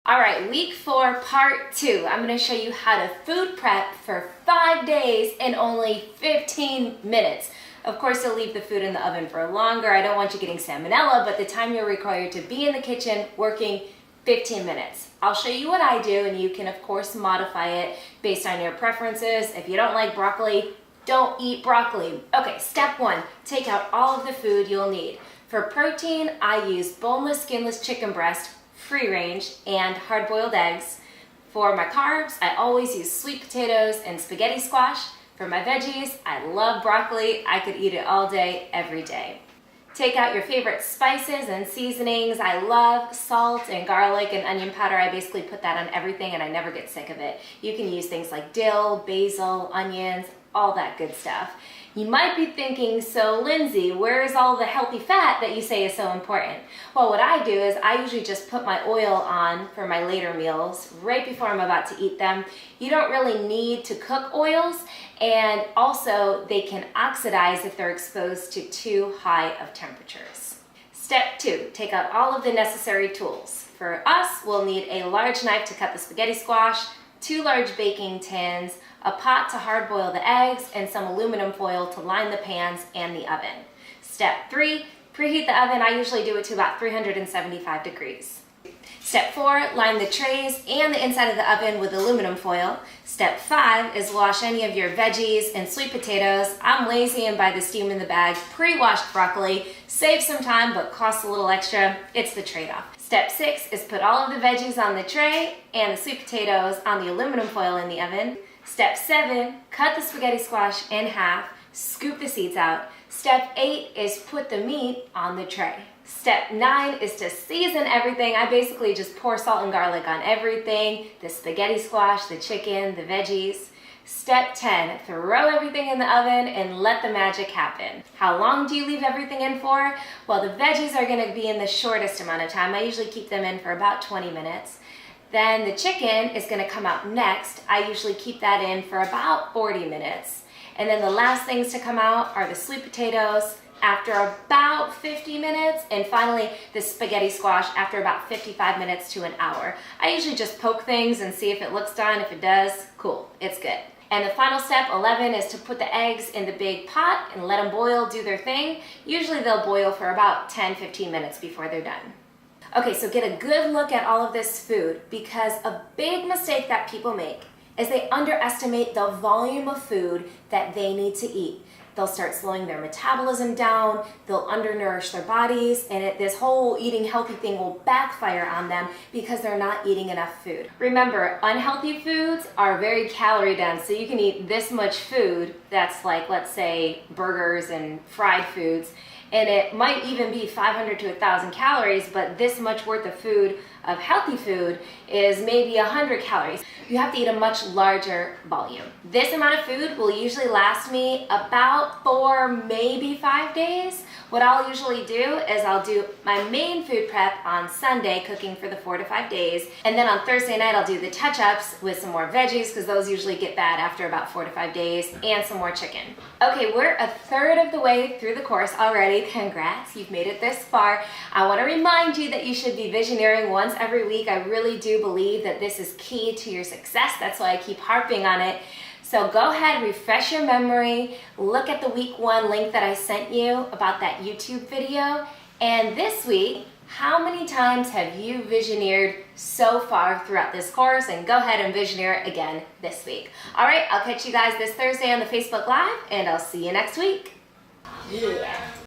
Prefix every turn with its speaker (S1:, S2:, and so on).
S1: All right, week 4, part 2. I'm gonna show you how to food prep for 5 days in only 15 minutes. Of course, you'll leave the food in the oven for longer. I don't want you getting salmonella, but the time you're required to be in the kitchen working 15 minutes. I'll show you what I do, and you can, of course, modify it based on your preferences. If you don't like broccoli, don't eat broccoli. Okay, step 1, take out all of the food you'll need. For protein, I use boneless, skinless chicken breast, free range, and hard-boiled eggs. For my carbs, I always use sweet potatoes and spaghetti squash. For my veggies, I love broccoli. I could eat it all day, every day. Take out your favorite spices and seasonings. I love salt and garlic and onion powder. I basically put that on everything and I never get sick of it. You can use things like dill, basil, onions, all that good stuff. You might be thinking, so Lindsay, where's all the healthy fat that you say is so important? Well, what I do is I usually just put my oil on for my later meals right before I'm about to eat them. You don't really need to cook oils, and also they can oxidize if they're exposed to too high of temperatures. Step 2, take out all of the necessary tools. For us, we'll need a large knife to cut the spaghetti squash, 2 large baking tins, a pot to hard boil the eggs, and some aluminum foil to line the pans and the oven. Step 3, preheat the oven. I usually do it to about 375 degrees. Step 4, line the trays and the inside of the oven with aluminum foil. Step 5 is wash any of your veggies and sweet potatoes. I'm lazy and buy the steam in the bag pre-washed broccoli. Saves some time but costs a little extra. It's the trade-off. Step 6 is put all of the veggies on the tray and the sweet potatoes on the aluminum foil in the oven. Step 7, cut the spaghetti squash in half, scoop the seeds out. Step 8 is put the meat on the tray. Step 9 is to season everything. I basically just pour salt and garlic on everything, the spaghetti squash, the chicken, the veggies. Step 10, throw everything in the oven and let the magic happen. How long do you leave everything in for? Well, the veggies are gonna be in the shortest amount of time. I usually keep them in for about 20 minutes. Then the chicken is gonna come out next. I usually keep that in for about 40 minutes. And then the last things to come out are the sweet potatoes after about 50 minutes, and finally the spaghetti squash after about 55 minutes to an hour. I usually just poke things and see if it looks done. If it does, cool, it's good. And the final step, 11, is to put the eggs in the big pot and let them boil, do their thing. Usually they'll boil for about 10-15 minutes before they're done. Okay, so get a good look at all of this food, because a big mistake that people make is they underestimate the volume of food that they need to eat. They'll start slowing their metabolism down, they'll undernourish their bodies, and this whole eating healthy thing will backfire on them because they're not eating enough food. Remember, unhealthy foods are very calorie dense, so you can eat this much food that's like, let's say, burgers and fried foods, and it might even be 500 to 1,000 calories, but this much worth of food, of healthy food, is maybe 100 calories. You have to eat a much larger volume. This amount of food will usually last me about 4, maybe 5 days. What I'll usually do is I'll do my main food prep on Sunday, cooking for the 4 to 5 days, and then on Thursday night I'll do the touch-ups with some more veggies, because those usually get bad after about 4 to 5 days, and some more chicken. Okay, we're a third of the way through the course already. Congrats, you've made it this far. I want to remind you that you should be visioneering once every week. I really do believe that this is key to your success. That's why I keep harping on it. So go ahead, refresh your memory, look at the week 1 link that I sent you about that YouTube video. And this week, how many times have you visioneered so far throughout this course? And go ahead and visioneer again this week. All right, I'll catch you guys this Thursday on the Facebook Live, and I'll see you next week. Yeah.